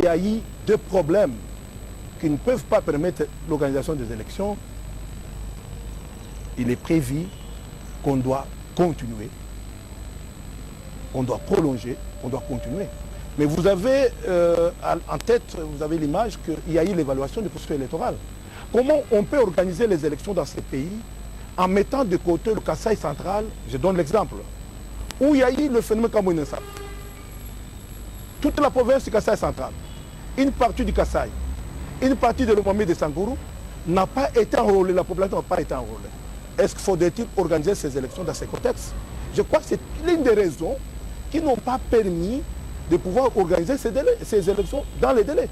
il y a eu deux problèmes qui ne peuvent pas permettre l'organisation des élections, il est prévu qu'on doit continuer, on doit prolonger, on doit continuer. Mais vous avez en tête, vous avez l'image qu'il y a eu l'évaluation du processus électoral. Comment on peut organiser les élections dans ces pays en mettant de côté le Kasaï central? Je donne l'exemple. Où il y a eu le phénomène Kamounensa. Toute la province du Kasaï central, une partie du Kasaï, une partie de l'Omami de Sangourou n'a pas été enrôlée, la population n'a pas été enrôlée. Est-ce qu'il faudrait-il organiser ces élections dans ces contextes? Je crois que c'est l'une des raisons qui n'ont pas permis de pouvoir organiser ces élections dans les délais.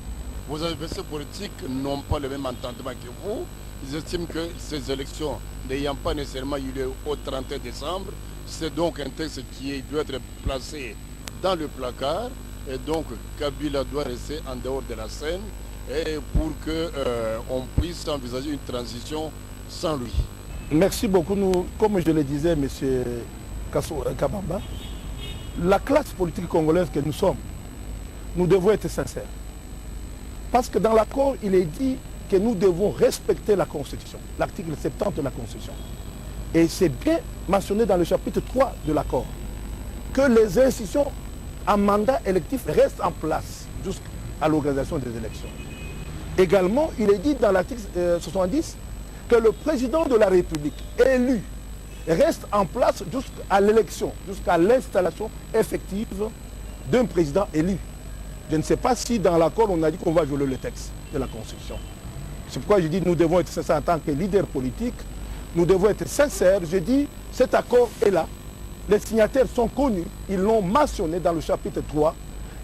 Vos adversaires politiques n'ont pas le même entendement que vous. Ils estiment que ces élections n'ayant pas nécessairement eu lieu au 31 décembre, c'est donc un texte qui doit être placé dans le placard et donc Kabila doit rester en dehors de la scène et pour qu'on puisse envisager une transition sans lui. Merci beaucoup. Nous, comme je le disais, M. Kabamba, la classe politique congolaise que nous sommes, nous devons être sincères. Parce que dans l'accord, il est dit que nous devons respecter la Constitution, l'article 70 de la Constitution. Et c'est bien mentionné dans le chapitre 3 de l'accord que les institutions à mandat électif restent en place jusqu'à l'organisation des élections. Également, il est dit dans l'article 70 que le président de la République élu reste en place jusqu'à l'élection, jusqu'à l'installation effective d'un président élu. Je ne sais pas si dans l'accord on a dit qu'on va violer le texte de la Constitution. C'est pourquoi je dis que nous devons être sincères en tant que leaders politiques. Nous devons être sincères. Je dis cet accord est là. Les signataires sont connus. Ils l'ont mentionné dans le chapitre 3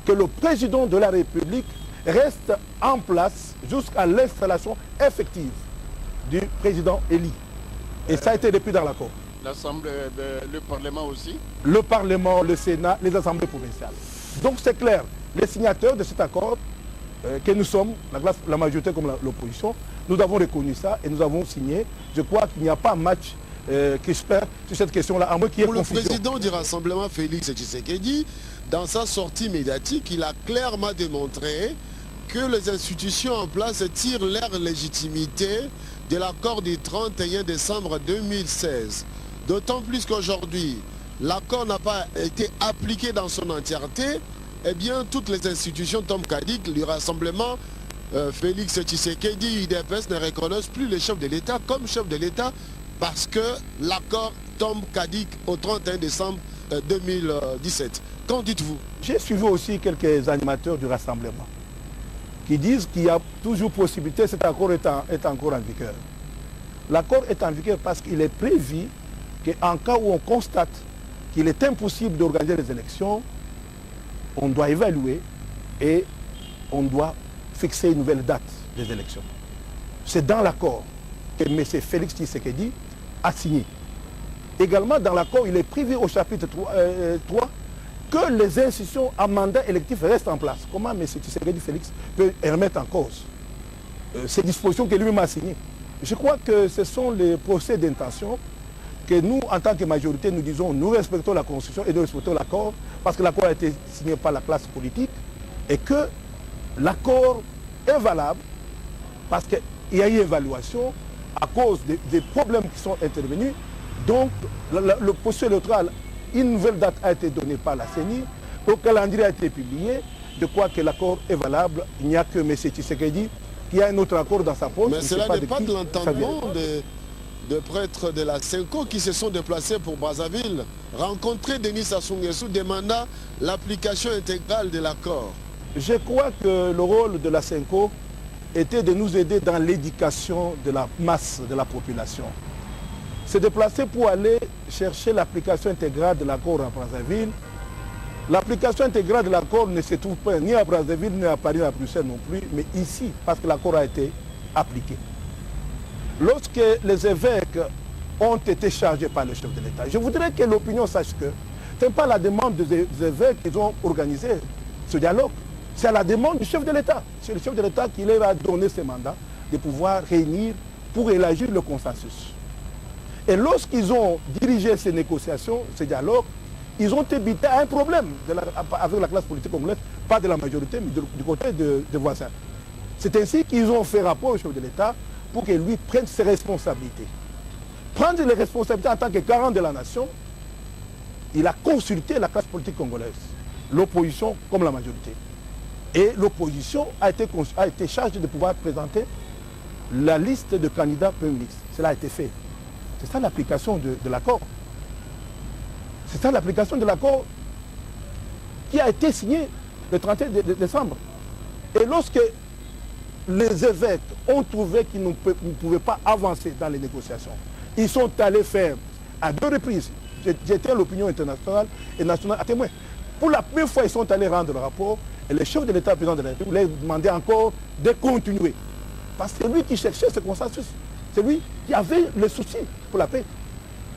que le président de la République reste en place jusqu'à l'installation effective du président élu. Et ça a été depuis dans l'accord. L'Assemblée, le Parlement aussi? Le Parlement, le Sénat, les assemblées provinciales. Donc c'est clair. Les signataires de cet accord, que nous sommes, la majorité comme l'opposition, nous avons reconnu ça et nous avons signé. Je crois qu'il n'y a pas match crispin sur cette question-là, à moins qu'il y ait confusion. Le président du Rassemblement, Félix Tshisekedi, dans sa sortie médiatique, il a clairement démontré que les institutions en place tirent leur légitimité de l'accord du 31 décembre 2016. D'autant plus qu'aujourd'hui, l'accord n'a pas été appliqué dans son entièreté. Eh bien, toutes les institutions tombent caduques. Le Rassemblement, Félix Tshisekedi, UDPS ne reconnaissent plus le chef de l'État comme chef de l'État parce que l'accord tombe caduque au 31 décembre 2017. Qu'en dites-vous? J'ai suivi aussi quelques animateurs du Rassemblement qui disent qu'il y a toujours possibilité, cet accord est encore en vigueur. L'accord est en vigueur parce qu'il est prévu qu'en cas où on constate qu'il est impossible d'organiser les élections, on doit évaluer et on doit fixer une nouvelle date des élections. C'est dans l'accord que M. Félix Tshisekedi a signé. Également, dans l'accord, il est prévu au chapitre 3 que les institutions à mandat électif restent en place. Comment M. Tshisekedi Félix peut remettre en cause ces dispositions que lui-même a signées? Je crois que ce sont les procès d'intention que nous, en tant que majorité, nous disons nous respectons la Constitution et nous respectons l'accord parce que l'accord a été signé par la classe politique et que l'accord est valable parce qu'il y a eu évaluation à cause des problèmes qui sont intervenus. Donc, le processus électoral, une nouvelle date a été donnée par la CENI, le calendrier a été publié. Je crois que l'accord est valable. Il n'y a que M. Tshisekedi qui a un autre accord dans sa poche. Mais cela n'est pas de l'entendement de prêtres de la CENCO qui se sont déplacés pour Brazzaville, rencontrer Denis Sassou Nguesso, demandant l'application intégrale de l'accord. Je crois que le rôle de la CENCO était de nous aider dans l'éducation de la masse de la population. Se déplacer pour aller chercher l'application intégrale de l'accord à Brazzaville. L'application intégrale de l'accord ne se trouve pas ni à Brazzaville, ni à Paris, ni à Bruxelles non plus, mais ici, parce que l'accord a été appliqué. Lorsque les évêques ont été chargés par le chef de l'État, je voudrais que l'opinion sache que ce n'est pas la demande des évêques qui ont organisé ce dialogue, c'est à la demande du chef de l'État. C'est le chef de l'État qui leur a donné ce mandat de pouvoir réunir pour élargir le consensus. Et lorsqu'ils ont dirigé ces négociations, ces dialogues, ils ont évité un problème avec la classe politique congolaise pas de la majorité, mais du côté des voisins. C'est ainsi qu'ils ont fait rapport au chef de l'État pour que lui prenne ses responsabilités. Prendre les responsabilités en tant que garant de la nation, il a consulté la classe politique congolaise, l'opposition comme la majorité. Et l'opposition a été chargée de pouvoir présenter la liste de candidats Premier ministre. Cela a été fait. C'est ça l'application de l'accord. C'est ça l'application de l'accord qui a été signé le 31 décembre. Et lorsque les évêques ont trouvé qu'ils ne pouvaient pas avancer dans les négociations, ils sont allés faire à 2 reprises, j'étais à l'opinion internationale et nationale à témoin. Pour la première fois, ils sont allés rendre le rapport et le chef de l'État, le président de la République, voulait demander encore de continuer. Parce que c'est lui qui cherchait ce consensus. C'est lui qui avait le souci pour la paix.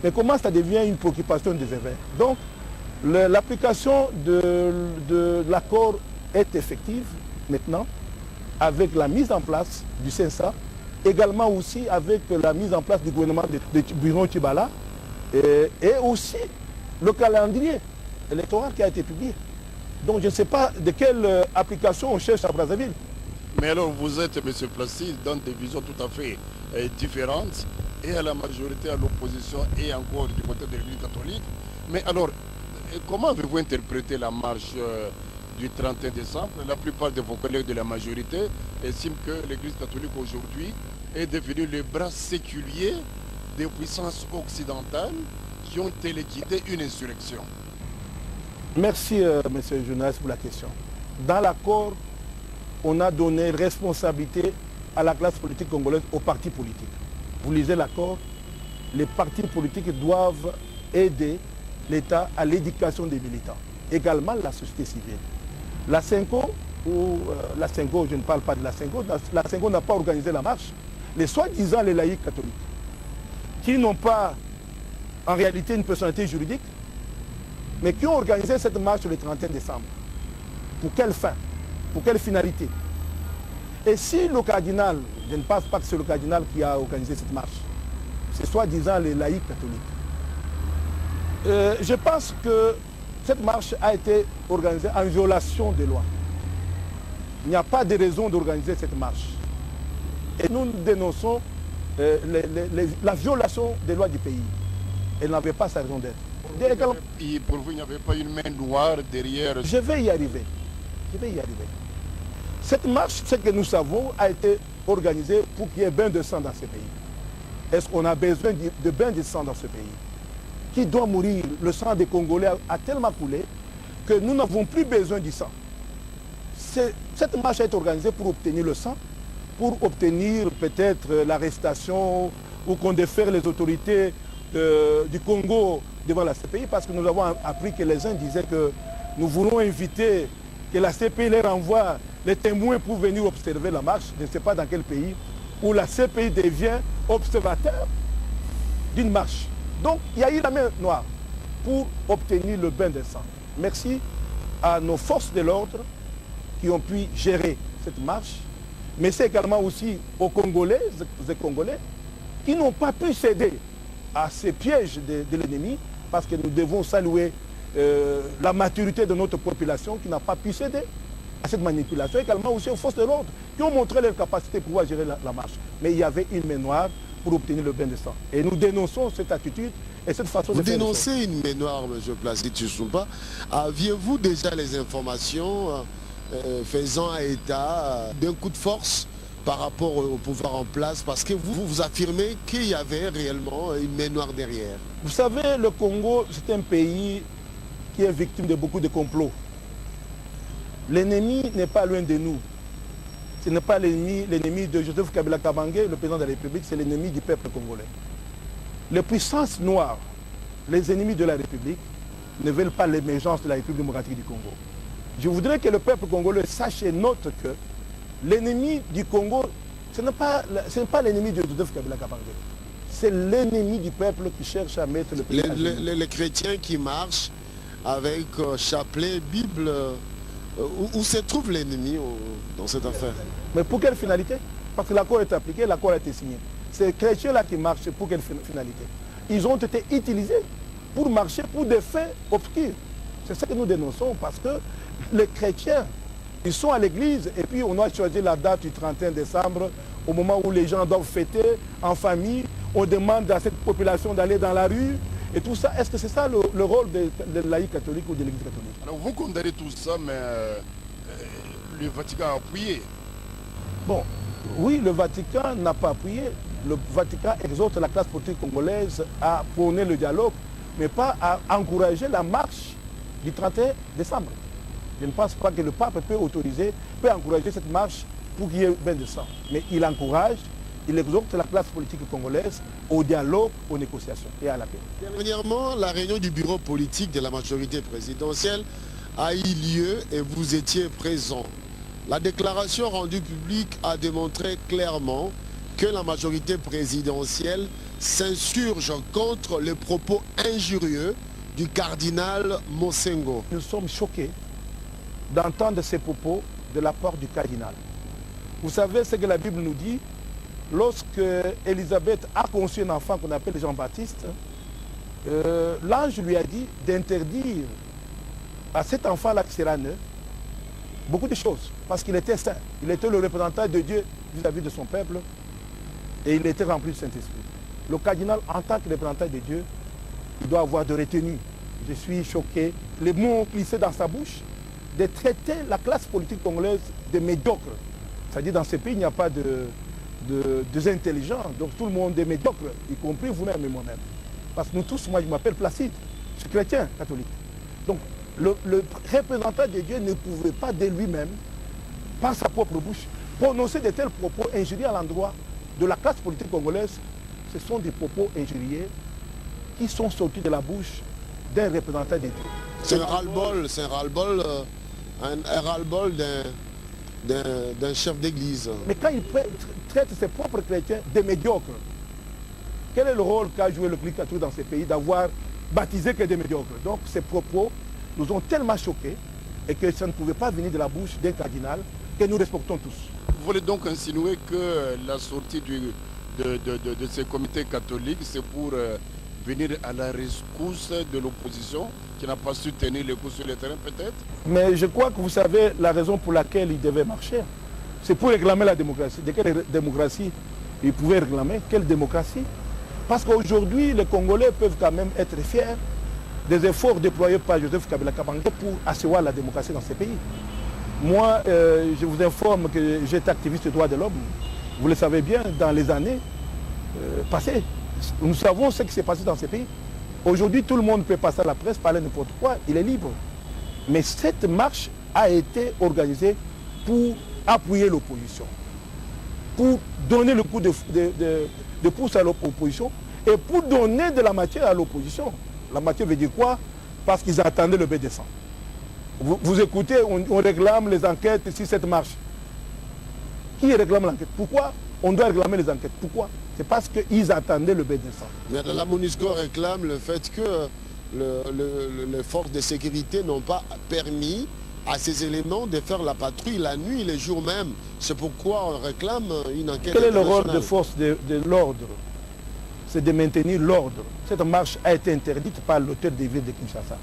Mais comment ça devient une préoccupation des évêques? Donc, l'application de l'accord est effective maintenant avec la mise en place du CENSA, également aussi avec la mise en place du gouvernement de Bruno Tshibala et aussi le calendrier électoral qui a été publié. Donc je ne sais pas de quelle application on cherche à Brazzaville. Mais alors vous êtes, M. Placide, dans des visions tout à fait différentes, et à la majorité, à l'opposition, et encore du côté de l'Église catholique. Mais alors, comment avez-vous interprété la marche du 31 décembre? La plupart de vos collègues de la majorité estiment que l'Église catholique aujourd'hui est devenue le bras séculier des puissances occidentales qui ont téléguidé une insurrection. Merci, monsieur le journaliste, pour la question. Dans l'accord, on a donné responsabilité à la classe politique congolaise, aux partis politiques. Vous lisez l'accord, les partis politiques doivent aider l'État à l'éducation des militants. Également la société civile. La CENCO, la CENCO, je ne parle pas de la CENCO n'a pas organisé la marche. Les soi-disant les laïcs catholiques, qui n'ont pas en réalité une personnalité juridique, mais qui ont organisé cette marche le 31 décembre. Pour quelle fin? Pour quelle finalité? Et si le cardinal, je ne pense pas que c'est le cardinal qui a organisé cette marche, c'est soi-disant les laïcs catholiques. Je pense que cette marche a été organisée en violation des lois. Il n'y a pas de raison d'organiser cette marche. Et nous dénonçons la violation des lois du pays. Elle n'avait pas sa raison d'être. Et pour vous, il n'y avait pas une main noire derrière? Je vais y arriver. Cette marche, ce que nous savons, a été organisée pour qu'il y ait bain de sang dans ce pays. Est-ce qu'on a besoin de bain de sang dans ce pays? Qui doit mourir? Le sang des Congolais a tellement coulé que nous n'avons plus besoin du sang. Cette marche a été organisée pour obtenir le sang, pour obtenir peut-être l'arrestation ou qu'on défère les autorités du Congo devant la CPI, parce que nous avons appris que les uns disaient que nous voulons inviter que la CPI leur envoie les témoins pour venir observer la marche. Je ne sais pas dans quel pays où la CPI devient observateur d'une marche. Donc il y a eu la main noire pour obtenir le bain de sang. Merci à nos forces de l'ordre qui ont pu gérer cette marche, mais c'est également aussi aux Congolais et Congolais qui n'ont pas pu céder à ces pièges de l'ennemi, parce que nous devons saluer la maturité de notre population qui n'a pas pu céder à cette manipulation, également aussi aux forces de l'ordre qui ont montré leur capacité pour pouvoir gérer la marche. Mais il y avait une main noire pour obtenir le bain de sang. Et nous dénonçons cette attitude et cette façon de faire. Vous dénoncez une main noire, M. Placide Tshoussouba. Aviez-vous déjà les informations faisant état d'un coup de force par rapport au pouvoir en place, parce que vous affirmez qu'il y avait réellement une main noire derrière? Vous savez, le Congo, c'est un pays qui est victime de beaucoup de complots. L'ennemi n'est pas loin de nous. Ce n'est pas l'ennemi de Joseph Kabila Kabange, le président de la République, c'est l'ennemi du peuple congolais. Les puissances noires, les ennemis de la République, ne veulent pas l'émergence de la République démocratique du Congo. Je voudrais que le peuple congolais sache et note que l'ennemi du Congo, ce n'est pas l'ennemi de Joseph Kabila Kabange. C'est l'ennemi du peuple qui cherche à mettre le pays à genoux. Les chrétiens qui marchent avec chapelet, Bible, où se trouve l'ennemi dans cette affaire? Mais pour quelle finalité? Parce que l'accord est appliqué, l'accord a été signé. Ces chrétiens-là qui marchent, pour quelle finalité? Ils ont été utilisés pour marcher pour des faits obscurs. C'est ça que nous dénonçons, parce que les chrétiens Ils sont à l'église et puis on a choisi la date du 31 décembre, au moment où les gens doivent fêter en famille. On demande à cette population d'aller dans la rue et tout ça. Est-ce que c'est ça le rôle de laïcs catholiques ou de l'église catholique? Alors vous condamnez tout ça, mais le Vatican a appuyé. Bon, oui, le Vatican n'a pas appuyé. Le Vatican exhorte la classe politique congolaise à prôner le dialogue, mais pas à encourager la marche du 31 décembre. Je ne pense pas que le pape peut encourager cette marche pour qu'il y ait bain de sang. Mais il encourage, il exhorte la classe politique congolaise au dialogue, aux négociations et à la paix. Dernièrement, la réunion du bureau politique de la majorité présidentielle a eu lieu et vous étiez présent. La déclaration rendue publique a démontré clairement que la majorité présidentielle s'insurge contre les propos injurieux du cardinal Mosengo. Nous sommes choqués d'entendre ces propos de la part du cardinal. Vous savez ce que la Bible nous dit? Lorsque Élisabeth a conçu un enfant qu'on appelle Jean-Baptiste, l'ange lui a dit d'interdire à cet enfant-là qui sera né beaucoup de choses, parce qu'il était saint. Il était le représentant de Dieu vis-à-vis de son peuple et il était rempli du Saint-Esprit. Le cardinal, en tant que représentant de Dieu, il doit avoir de retenue. Je suis choqué. Les mots glissés dans sa bouche, de traiter la classe politique congolaise de médiocre. C'est-à-dire dans ce pays, il n'y a pas de intelligents, donc tout le monde est médiocre, y compris vous-même et moi-même. Parce que nous tous, moi je m'appelle Placide, je suis chrétien, catholique. Donc le représentant de Dieu ne pouvait pas de lui-même, par sa propre bouche, prononcer de tels propos injurieux à l'endroit de la classe politique congolaise. Ce sont des propos injurieux qui sont sortis de la bouche d'un représentant de Dieu. C'est un ras-le-bol, un ras-le-bol d'un chef d'église. Mais quand il traite ses propres chrétiens de médiocres, quel est le rôle qu'a joué le clergé catholique dans ces pays d'avoir baptisé que des médiocres? Donc ces propos nous ont tellement choqués et que ça ne pouvait pas venir de la bouche d'un cardinal que nous respectons tous. Vous voulez donc insinuer que la sortie de ces comités catholiques, c'est pour venir à la rescousse de l'opposition qui n'a pas su tenir le coup sur le terrain peut-être? Mais je crois que vous savez la raison pour laquelle il devait marcher. C'est pour réclamer la démocratie. De quelle démocratie il pouvait réclamer? Quelle démocratie? Parce qu'aujourd'hui, les Congolais peuvent quand même être fiers des efforts déployés par Joseph Kabila Kabange pour asseoir la démocratie dans ces pays. Moi, je vous informe que j'étais activiste des droits de l'homme. Vous le savez bien, dans les années passées. Nous savons ce qui s'est passé dans ces pays. Aujourd'hui, tout le monde peut passer à la presse, parler n'importe quoi, il est libre. Mais cette marche a été organisée pour appuyer l'opposition, pour donner le coup de pouce à l'opposition et pour donner de la matière à l'opposition. La matière veut dire quoi? Parce qu'ils attendaient le bain de sang. Vous écoutez, on réclame les enquêtes sur cette marche. Qui réclame l'enquête? Pourquoi on doit réclamer les enquêtes? Pourquoi? C'est parce qu'ils attendaient le bain de sang. Mais la MONUSCO réclame le fait que les forces de sécurité n'ont pas permis à ces éléments de faire la patrouille la nuit, les jours même. C'est pourquoi on réclme une enquête. Quel est le rôle des forces de l'ordre? C'est de maintenir l'ordre. Cette marche a été interdite par l'auteur des villes de Kinshasa.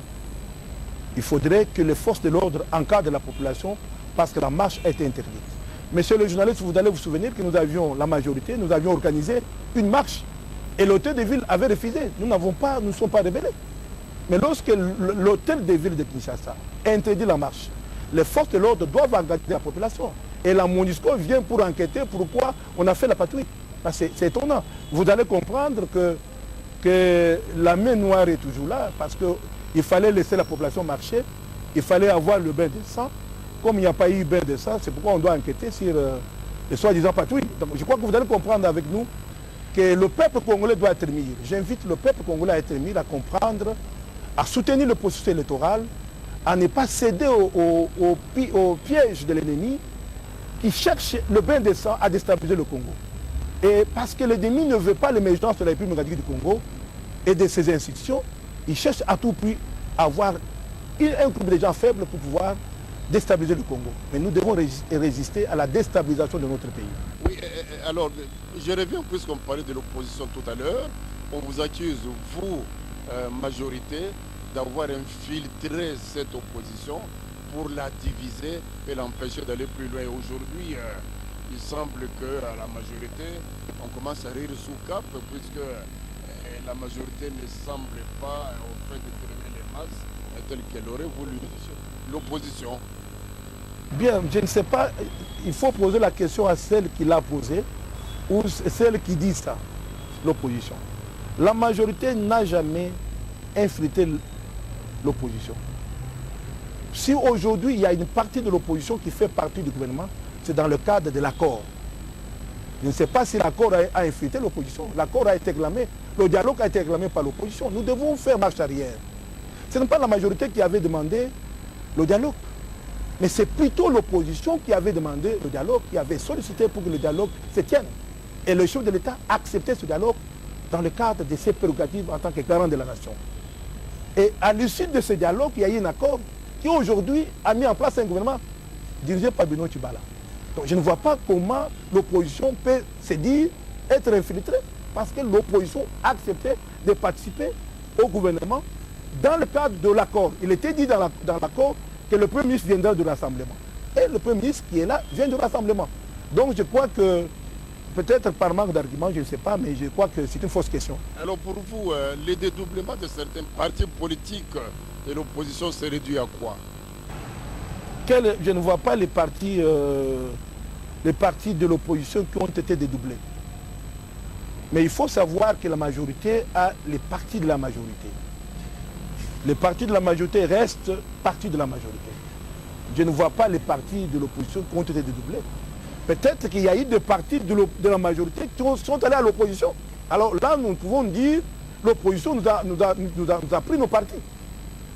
Il faudrait que les forces de l'ordre encadrent la population parce que la marche a été interdite. Monsieur le journaliste, vous allez vous souvenir que nous avions la majorité, nous avions organisé une marche et l'hôtel des villes avait refusé. Nous ne sommes pas rebellés. Mais lorsque l'hôtel des villes de Kinshasa interdit la marche, les forces de l'ordre doivent engager la population. Et la MONUSCO vient pour enquêter pourquoi on a fait la patrouille. C'est étonnant. Vous allez comprendre que la main noire est toujours là parce qu'il fallait laisser la population marcher, il fallait avoir le bain de sang. Comme il n'y a pas eu bain de sang, c'est pourquoi on doit enquêter sur les soi-disant patrouilles. Donc je crois que vous allez comprendre avec nous que le peuple congolais doit être mis. J'invite le peuple congolais à être mis, à comprendre, à soutenir le processus électoral, à ne pas céder au piège de l'ennemi qui cherche le bain de sang à déstabiliser le Congo. Et parce que l'ennemi ne veut pas l'émergence de la République démocratique du Congo et de ses institutions, il cherche à tout prix à avoir un groupe de gens faibles pour pouvoir déstabiliser le Congo. Mais nous devons résister à la déstabilisation de notre pays. Oui, alors, je reviens puisqu'on parlait de l'opposition tout à l'heure. On vous accuse, vous, majorité, d'avoir infiltré cette opposition pour la diviser et l'empêcher d'aller plus loin. Aujourd'hui, il semble qu'à la majorité, on commence à rire sous cap, puisque la majorité ne semble pas au fait de traîner les masses telles qu'elle aurait voulu l'opposition. Bien, je ne sais pas, il faut poser la question à celle qui l'a posée ou celle qui dit ça, l'opposition. La majorité n'a jamais infiltré l'opposition. Si aujourd'hui il y a une partie de l'opposition qui fait partie du gouvernement, c'est dans le cadre de l'accord. Je ne sais pas si l'accord a infiltré l'opposition. L'accord a été réclamé, le dialogue a été réclamé par l'opposition. Nous devons faire marche arrière. Ce n'est pas la majorité qui avait demandé le dialogue. Mais c'est plutôt l'opposition qui avait demandé le dialogue, qui avait sollicité pour que le dialogue se tienne. Et le chef de l'État a accepté ce dialogue dans le cadre de ses prérogatives en tant que garant de la nation. Et à l'issue de ce dialogue, il y a eu un accord qui aujourd'hui a mis en place un gouvernement dirigé par Bruno Tshibala. Donc je ne vois pas comment l'opposition peut se dire être infiltrée, parce que l'opposition a accepté de participer au gouvernement dans le cadre de l'accord. Il était dit dans l'accord que le Premier ministre viendra du rassemblement. Et le Premier ministre qui est là vient du rassemblement. Donc je crois que, peut-être par manque d'arguments, je ne sais pas, mais je crois que c'est une fausse question. Alors pour vous, les dédoublements de certains partis politiques de l'opposition se réduit à quoi? Je ne vois pas les partis de l'opposition qui ont été dédoublés. Mais il faut savoir que la majorité a les partis de la majorité. Les partis de la majorité restent partis de la majorité. Je ne vois pas les partis de l'opposition qui ont été dédoublés. Peut-être qu'il y a eu des partis de la majorité qui sont allés à l'opposition. Alors là, nous pouvons dire l'opposition nous a pris nos partis.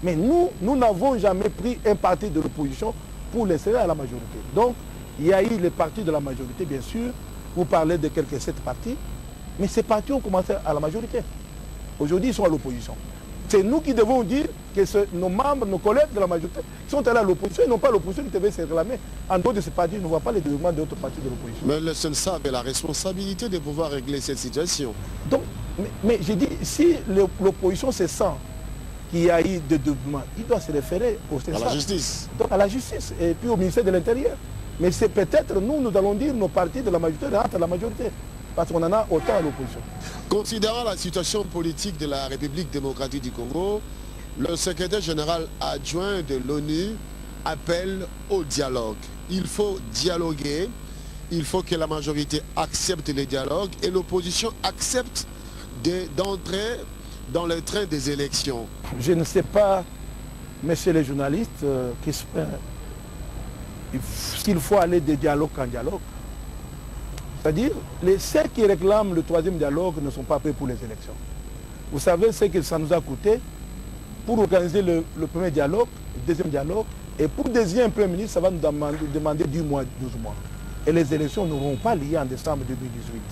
Mais nous n'avons jamais pris un parti de l'opposition pour laisser à la majorité. Donc, il y a eu les partis de la majorité, bien sûr. Vous parlez de quelques 7 partis. Mais ces partis ont commencé à la majorité. Aujourd'hui, ils sont à l'opposition. C'est nous qui devons dire que nos membres, nos collègues de la majorité qui sont allés à l'opposition, et non pas l'opposition qui devait se réclamer. En dehors de ces partis, je ne vois pas les développements d'autres partis de l'opposition. Mais le SENSA avait la responsabilité de pouvoir régler cette situation. Donc, mais j'ai dit, si l'opposition se sent qu'il y a eu des développements, il doit se référer au SENSA. À la justice. Donc à la justice et puis au ministère de l'Intérieur. Mais c'est peut-être nous allons dire nos partis de la majorité rentrent à la majorité. Parce qu'on en a autant à l'opposition. Considérant la situation politique de la République démocratique du Congo, le secrétaire général adjoint de l'ONU appelle au dialogue. Il faut dialoguer, il faut que la majorité accepte le dialogue et l'opposition accepte d'entrer dans le train des élections. Je ne sais pas, messieurs les journalistes, s'il faut aller de dialogue en dialogue. C'est-à-dire, ceux qui réclament le 3e dialogue ne sont pas prêts pour les élections. Vous savez ce que ça nous a coûté pour organiser le premier dialogue, le 2e dialogue, et pour désigner un Premier ministre, ça va nous demander 10 mois, 12 mois. Et les élections n'auront pas lieu en décembre 2018.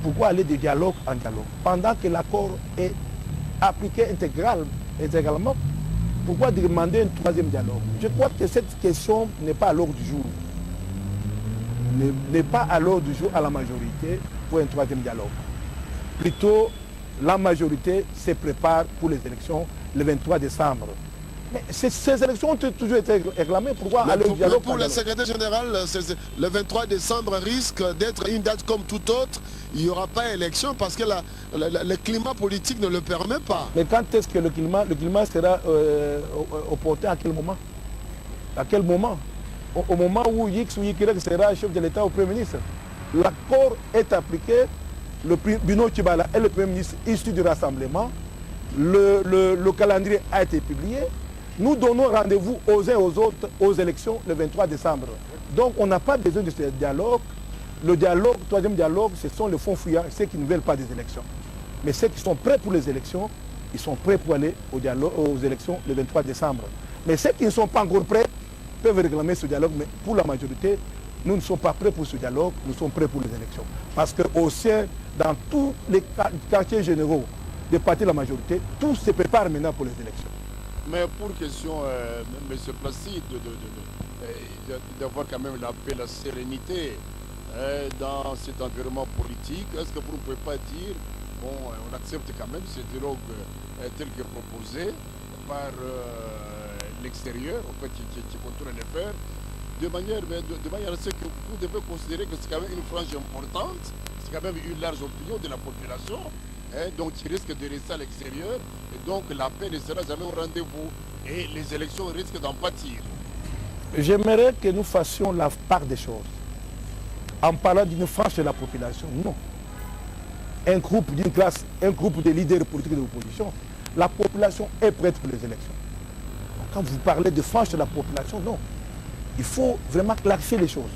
Pourquoi aller de dialogue en dialogue? Pendant que l'accord est appliqué intégralement, pourquoi demander un 3e dialogue? Je crois que cette question n'est pas à l'ordre du jour. N'est pas à l'ordre du jour à la majorité pour un 3e dialogue. Plutôt, la majorité se prépare pour les élections le 23 décembre. Mais ces élections ont toujours été réclamées. Pourquoi aller au dialogue? Pour le secrétaire général, le 23 décembre risque d'être une date comme toute autre. Il n'y aura pas élection parce que le climat politique ne le permet pas. Mais quand est-ce que le climat sera opportun? À quel moment? À quel moment? Au moment où X ou Y sera chef de l'État ou Premier ministre. L'accord est appliqué, le Bruno Tshibala est le Premier ministre issu du rassemblement, le calendrier a été publié, nous donnons rendez-vous aux uns et aux autres aux élections le 23 décembre. Donc on n'a pas besoin de ce dialogue. Le dialogue, 3e dialogue, ce sont les fonds fuyants, ceux qui ne veulent pas des élections. Mais ceux qui sont prêts pour les élections, ils sont prêts pour aller aux élections le 23 décembre. Mais ceux qui ne sont pas encore prêts, peuvent réclamer ce dialogue, mais pour la majorité, nous ne sommes pas prêts pour ce dialogue, nous sommes prêts pour les élections. Parce qu'au sein, dans tous les quartiers généraux des partis de la majorité, tout se prépare maintenant pour les élections. Mais pour question, M. Placide, d'avoir quand même la paix, la sérénité dans cet environnement politique, est-ce que vous ne pouvez pas dire, bon, on accepte quand même ce dialogue tel que proposé par l'extérieur, en fait, qui contrôle les faire, de manière à ce que vous devez considérer que c'est quand même une frange importante, c'est quand même une large opinion de la population, donc qui risque de rester à l'extérieur, et donc la paix ne sera jamais au rendez-vous, et les élections risquent d'en pâtir. J'aimerais que nous fassions la part des choses. En parlant d'une frange de la population, non. Un groupe d'une classe, un groupe de leaders politiques de l'opposition, la population est prête pour les élections. Quand vous parlez de frange de la population, non. Il faut vraiment clarifier les choses.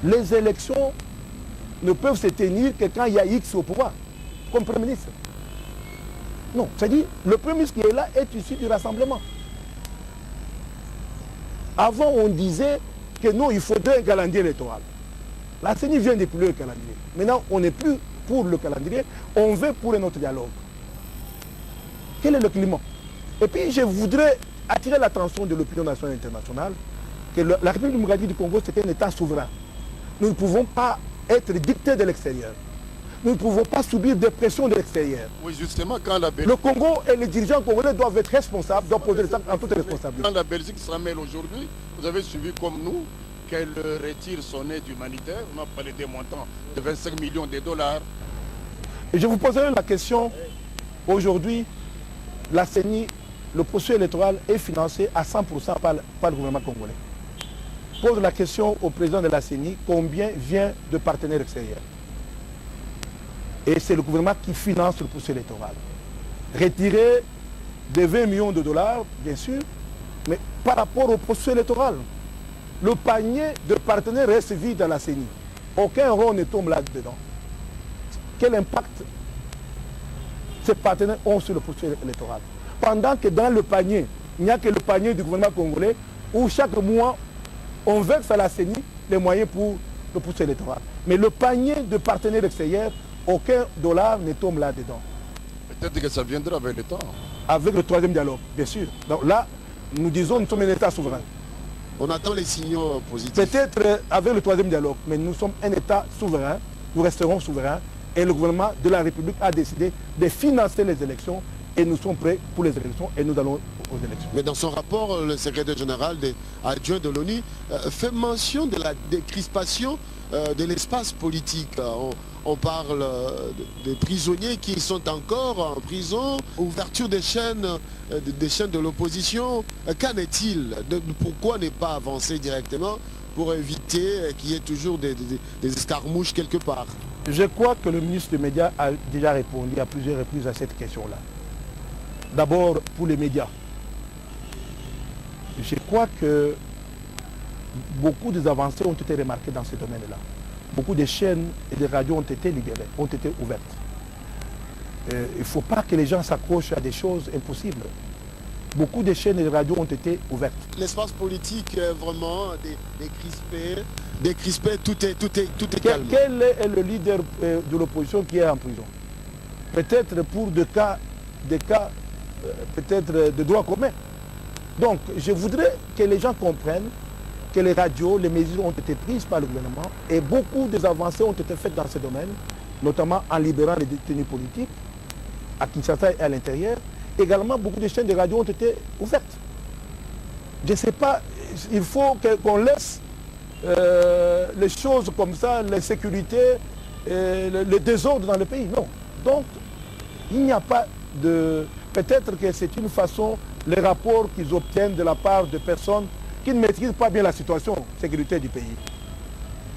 Les élections ne peuvent se tenir que quand il y a X au pouvoir, comme Premier ministre. Non, c'est-à-dire, le Premier ministre qui est là est issu du rassemblement. Avant, on disait que non, il faudrait un calendrier électoral. La CENI vient de plus le calendrier. Maintenant, on n'est plus pour le calendrier, on veut pour un autre dialogue. Quel est le climat? Et puis, je voudrais attirer l'attention de l'opinion nationale et internationale que la République démocratique du Congo, c'est un État souverain. Nous ne pouvons pas être dictés de l'extérieur. Nous ne pouvons pas subir des pressions de l'extérieur. Oui, justement, quand la Belgique... Le Congo et les dirigeants congolais doivent être responsables, doivent poser les actes en toute responsabilité. Quand la Belgique s'en mêle aujourd'hui, vous avez suivi comme nous qu'elle retire son aide humanitaire. On a parlé des montants de 25 millions de dollars. Et je vous poserai la question, aujourd'hui, la CENI, le processus électoral est financé à 100% par le gouvernement congolais. Pose la question au président de la CENI, combien vient de partenaires extérieurs? Et c'est le gouvernement qui finance le processus électoral. Retirer des 20 millions de dollars, bien sûr, mais par rapport au processus électoral, le panier de partenaires reste vide dans la CENI. Aucun rond ne tombe là-dedans. Quel impact ces partenaires ont sur le processus électoral? Pendant que dans le panier, il n'y a que le panier du gouvernement congolais où chaque mois, on verse à la CENI les moyens pour le processus électoral. Mais le panier de partenaires extérieurs, aucun dollar ne tombe là-dedans. Peut-être que ça viendra avec le temps. Avec le troisième dialogue, bien sûr. Donc là, nous disons que nous sommes un État souverain. On attend les signaux positifs. Peut-être avec le troisième dialogue, mais nous sommes un État souverain, nous resterons souverains, et le gouvernement de la République a décidé de financer les élections, et nous sommes prêts pour les élections, et nous allons aux élections. Mais dans son rapport, le secrétaire général adjoint de l'ONU fait mention de la décrispation de l'espace politique. On parle des prisonniers qui sont encore en prison, ouverture des chaînes de l'opposition. Qu'en est-il? Pourquoi ne pas avancer directement pour éviter qu'il y ait toujours des escarmouches quelque part? Je crois que le ministre des Médias a déjà répondu à plusieurs reprises à cette question-là. D'abord, pour les médias. Je crois que beaucoup des avancées ont été remarquées dans ce domaine-là. Beaucoup de chaînes et de radios ont été libérées, ont été ouvertes. Il ne faut pas que les gens s'accrochent à des choses impossibles. Beaucoup de chaînes et de radios ont été ouvertes. L'espace politique est vraiment décrispé, tout est calme. Quel est le leader de l'opposition qui est en prison? Peut-être pour des cas peut-être de droit commun. Donc, je voudrais que les gens comprennent que les radios, les mesures ont été prises par le gouvernement et beaucoup des avancées ont été faites dans ce domaine, notamment en libérant les détenus politiques à Kinshasa et à l'intérieur. Également, beaucoup de chaînes de radio ont été ouvertes. Je ne sais pas, il faut qu'on laisse les choses comme ça, la sécurité, le désordre dans le pays. Non. Donc, il n'y a pas de... Peut-être que c'est une façon, les rapports qu'ils obtiennent de la part de personnes qui ne maîtrisent pas bien la situation sécuritaire du pays.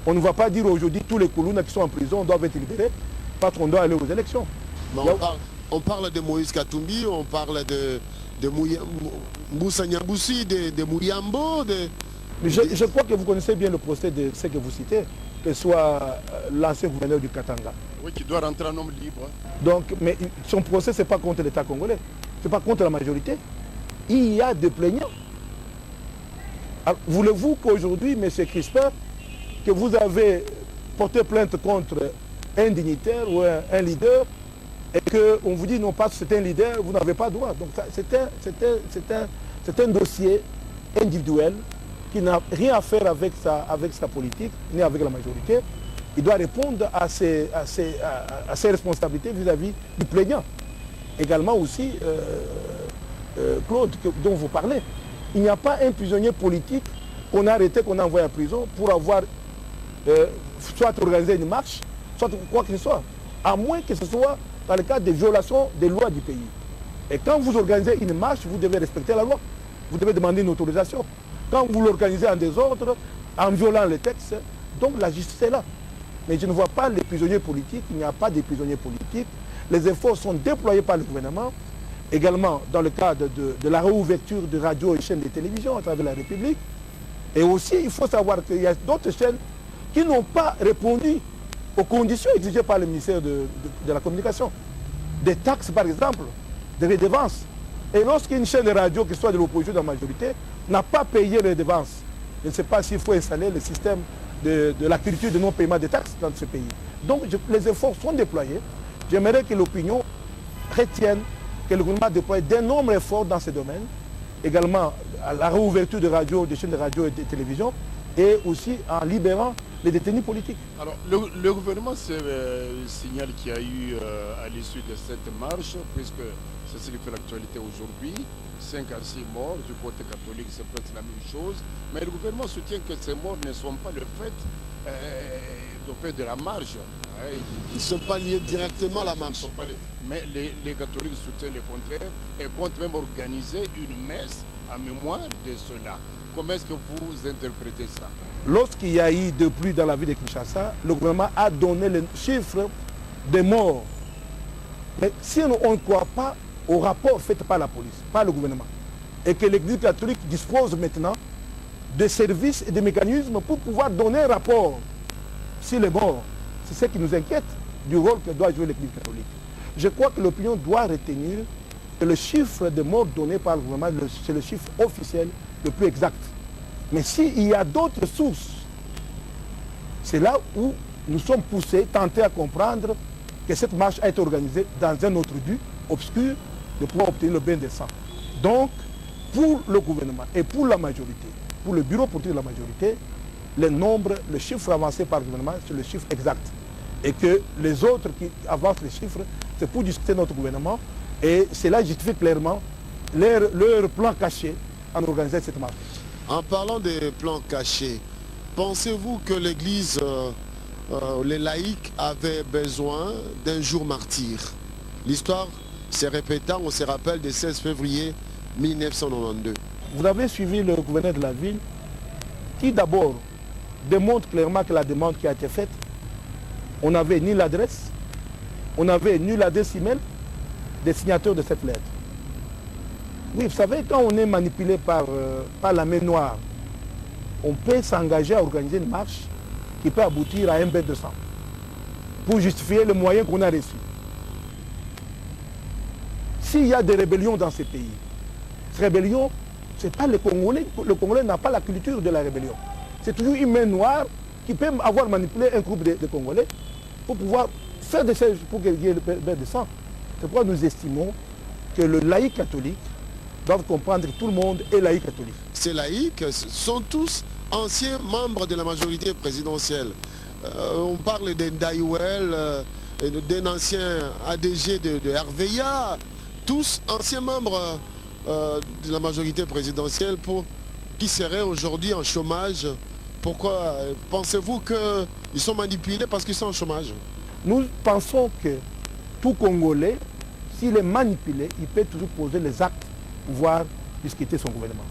On ne va pas dire aujourd'hui tous les Koulouna qui sont en prison doivent être libérés parce qu'on doit aller aux élections. On parle de Moïse Katumbi, on parle de Moussa Nyamboussi, de Mouyambo. Je crois que vous connaissez bien le procès de ce que vous citez, que ce soit l'ancien gouverneur du Katanga. Oui, qui doit rentrer en homme libre. Donc, mais son procès, ce n'est pas contre l'État congolais, ce n'est pas contre la majorité. Il y a des plaignants. Voulez-vous qu'aujourd'hui, M. Crispin, que vous avez porté plainte contre un dignitaire ou un leader, et qu'on vous dit non pas que c'est un leader, vous n'avez pas droit. Donc c'est un dossier individuel qui n'a rien à faire avec sa politique, ni avec la majorité. Il doit répondre à ses responsabilités vis-à-vis du plaignant. Également aussi, Claude, dont vous parlez. Il n'y a pas un prisonnier politique qu'on a arrêté, qu'on a envoyé en prison pour avoir soit organisé une marche, soit quoi que ce soit. À moins que ce soit dans le cadre des violations des lois du pays. Et quand vous organisez une marche, vous devez respecter la loi. Vous devez demander une autorisation. Quand vous l'organisez en désordre, en violant les textes, donc la justice est là. Mais je ne vois pas les prisonniers politiques, il n'y a pas de prisonniers politiques. Les efforts sont déployés par le gouvernement, également dans le cadre de la réouverture de radio et chaînes de télévision à travers la République. Et aussi, il faut savoir qu'il y a d'autres chaînes qui n'ont pas répondu aux conditions exigées par le ministère de la Communication. Des taxes, par exemple, des redevances. Et lorsqu'une chaîne de radio, qui soit de l'opposition ou de la majorité, n'a pas payé les redevances, je ne sais pas s'il faut installer le système de la culture de non-paiement des taxes dans ce pays. Donc les efforts sont déployés. J'aimerais que l'opinion retienne que le gouvernement déploie d'énormes efforts dans ce domaine, également à la réouverture de radio, des chaînes de radio et de télévision, et aussi en libérant les détenus politiques. Alors, le gouvernement signale qu'il y a eu à l'issue de cette marche, puisque c'est ce qui fait l'actualité aujourd'hui, 5 à 6 morts, du côté catholique c'est presque la même chose, mais le gouvernement soutient que ces morts ne sont pas le fait de la marche. Ils ne sont pas liés directement à la marche. Mais les catholiques soutiennent le contraire et comptent même organiser une messe en mémoire de cela. Comment est-ce que vous interprétez ça? Lorsqu'il y a eu de pluie dans la ville de Kinshasa, le gouvernement a donné les chiffres des morts. Mais si on ne croit pas au rapport fait par la police, par le gouvernement, et que l'Église catholique dispose maintenant de services et de mécanismes pour pouvoir donner un rapport sur les morts, c'est ce qui nous inquiète du rôle que doit jouer l'Église catholique. Je crois que l'opinion doit retenir que le chiffre de morts donné par le gouvernement, c'est le chiffre officiel le plus exact. Mais s'il y a d'autres sources, c'est là où nous sommes poussés, tentés à comprendre que cette marche a été organisée dans un autre but obscur de pouvoir obtenir le bain des sangs. Donc, pour le gouvernement et pour la majorité, pour le bureau politique de la majorité, le chiffre avancé par le gouvernement, c'est le chiffre exact. Et que les autres qui avancent les chiffres, c'est pour discuter notre gouvernement. Et cela justifie clairement leur plan caché en organisant cette marche. En parlant des plans cachés, pensez-vous que l'Église, les laïcs avaient besoin d'un jour martyr? L'histoire se répétant, on se rappelle du 16 février 1992. Vous avez suivi le gouverneur de la ville qui d'abord démontre clairement que la demande qui a été faite, on n'avait ni l'adresse, on n'avait ni l'adresse email des signateurs de cette lettre. Oui, vous savez, quand on est manipulé par la main noire, on peut s'engager à organiser une marche qui peut aboutir à un bain de sang pour justifier le moyen qu'on a reçu. S'il y a des rébellions dans ces pays, ces rébellions, ce n'est pas les Congolais. Le Congolais n'a pas la culture de la rébellion. C'est toujours une main noire qui peut avoir manipulé un groupe de Congolais pour pouvoir faire des choses pour qu'il y ait le bain de sang. C'est pourquoi nous estimons que le laïc catholique doit comprendre que tout le monde est laïc catholique. Ces laïcs sont tous anciens membres de la majorité présidentielle. On parle d'Ndaïwel, d'un ancien ADG de RVA, tous anciens membres de la majorité présidentielle qui seraient aujourd'hui en chômage. Pourquoi pensez-vous qu'ils sont manipulés parce qu'ils sont en chômage? Nous pensons que tout Congolais, s'il est manipulé, il peut toujours poser les actes pour pouvoir discuter son gouvernement.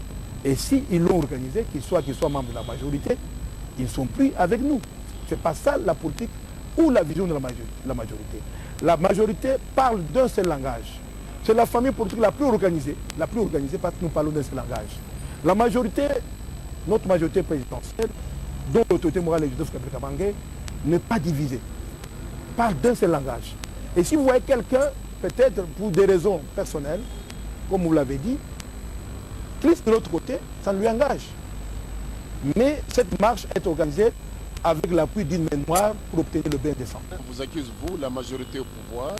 Et s'ils l'ont organisé, qu'ils soient membres de la majorité, ils ne sont plus avec nous. Ce n'est pas ça la politique ou la vision de la majorité. La majorité parle d'un seul langage. C'est la famille politique la plus organisée parce que nous parlons d'un seul langage. La majorité, notre majorité présidentielle, dont l'autorité morale est Joseph Kabila n'est pas divisée, parle d'un seul langage. Et si vous voyez quelqu'un, peut-être pour des raisons personnelles, comme vous l'avez dit, Christ de l'autre côté, ça ne lui engage. Mais cette marche est organisée avec l'appui d'une main noire pour obtenir le bain des sangs. Vous accusez, vous, la majorité au pouvoir,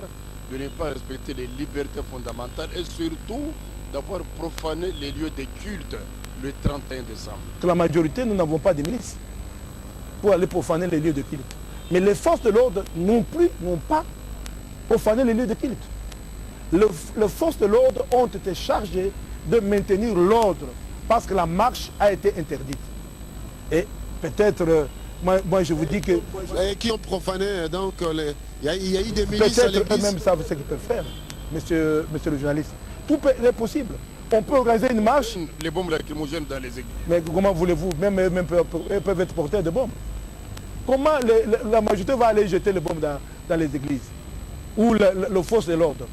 de ne pas respecter les libertés fondamentales et surtout d'avoir profané les lieux de culte le 31 décembre. Que la majorité, nous n'avons pas de milice pour aller profaner les lieux de culte. Mais les forces de l'ordre non plus n'ont pas profané les lieux de culte. Les forces de l'ordre ont été chargées de maintenir l'ordre parce que la marche a été interdite. Et peut-être, moi je vous dis que... Et qui ont profané, donc, il y a eu des milices à Peut-être eux-mêmes savent ce qu'ils peuvent faire, monsieur le journaliste. Tout est possible. On peut organiser une marche. Les bombes lacrymogènes dans les églises. Mais comment voulez-vous? Même eux peuvent être porteurs de bombes. Comment la majorité va aller jeter les bombes dans les églises? Ou le force de l'ordre?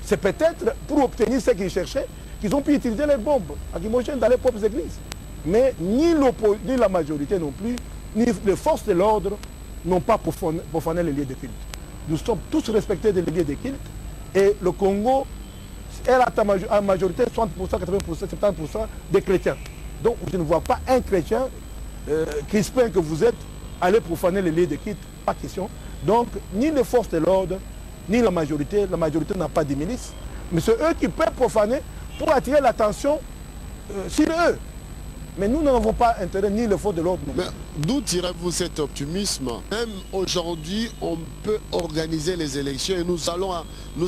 C'est peut-être pour obtenir ce qu'ils cherchaient qu'ils ont pu utiliser les bombes lacrymogènes dans les propres églises. Mais ni la majorité non plus, ni les forces de l'ordre n'ont pas profané les lieux de culte. Nous sommes tous respectés des lieux de culte et le Congo est à majorité 60%, 80%, 70% des chrétiens. Donc je ne vois pas un chrétien crispin que vous êtes aller profaner les lieux de culte, pas question. Donc ni les forces de l'ordre, ni la majorité n'a pas de milices, mais c'est eux qui peuvent profaner pour attirer l'attention sur eux. Mais nous n'avons pas intérêt, ni les forces de l'ordre. Mais d'où tirez-vous cet optimisme? Même aujourd'hui, on peut organiser les élections et nous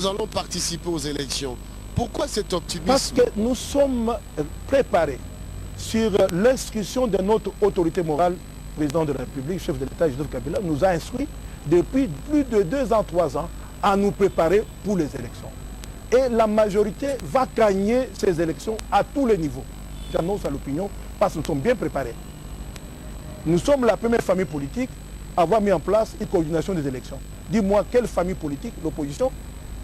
allons participer aux élections. Pourquoi cet optimisme? Parce que nous sommes préparés sur l'instruction de notre autorité morale, président de la République, chef de l'État, Joseph Kabila, nous a instruit depuis plus de 2 ans, 3 ans, à nous préparer pour les élections. Et la majorité va gagner ces élections à tous les niveaux. J'annonce à l'opinion parce que nous sommes bien préparés. Nous sommes la première famille politique à avoir mis en place une coordination des élections. Dis-moi, quelle famille politique, l'opposition?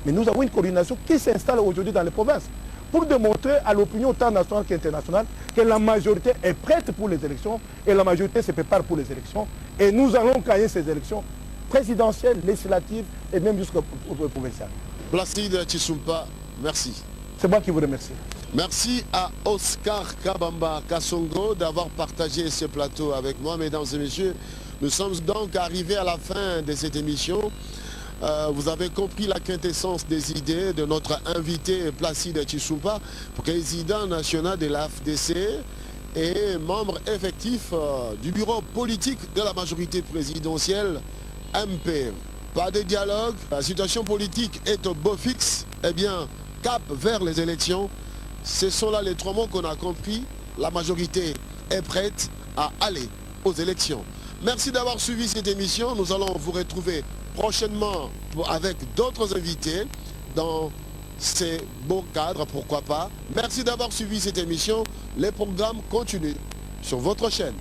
Mais nous avons une coordination qui s'installe aujourd'hui dans les provinces pour démontrer à l'opinion tant nationale qu'internationale que la majorité est prête pour les élections et la majorité se prépare pour les élections. Et nous allons gagner ces élections présidentielles, législatives et même jusqu'au provincial. Placide Tshisumpa, merci. C'est moi qui vous remercie. Merci à Oscar Kabamba Kassongo d'avoir partagé ce plateau avec moi. Mesdames et messieurs, nous sommes donc arrivés à la fin de cette émission. Vous avez compris la quintessence des idées de notre invité Placide Tshisumpa, président national de l'AFDC et membre effectif du bureau politique de la majorité présidentielle MP. Pas de dialogue, la situation politique est au beau fixe. Eh bien, cap vers les élections. Ce sont là les 3 mots qu'on a compris. La majorité est prête à aller aux élections. Merci d'avoir suivi cette émission. Nous allons vous retrouver prochainement avec d'autres invités dans ces beaux cadres, pourquoi pas. Merci d'avoir suivi cette émission. Les programmes continuent sur votre chaîne.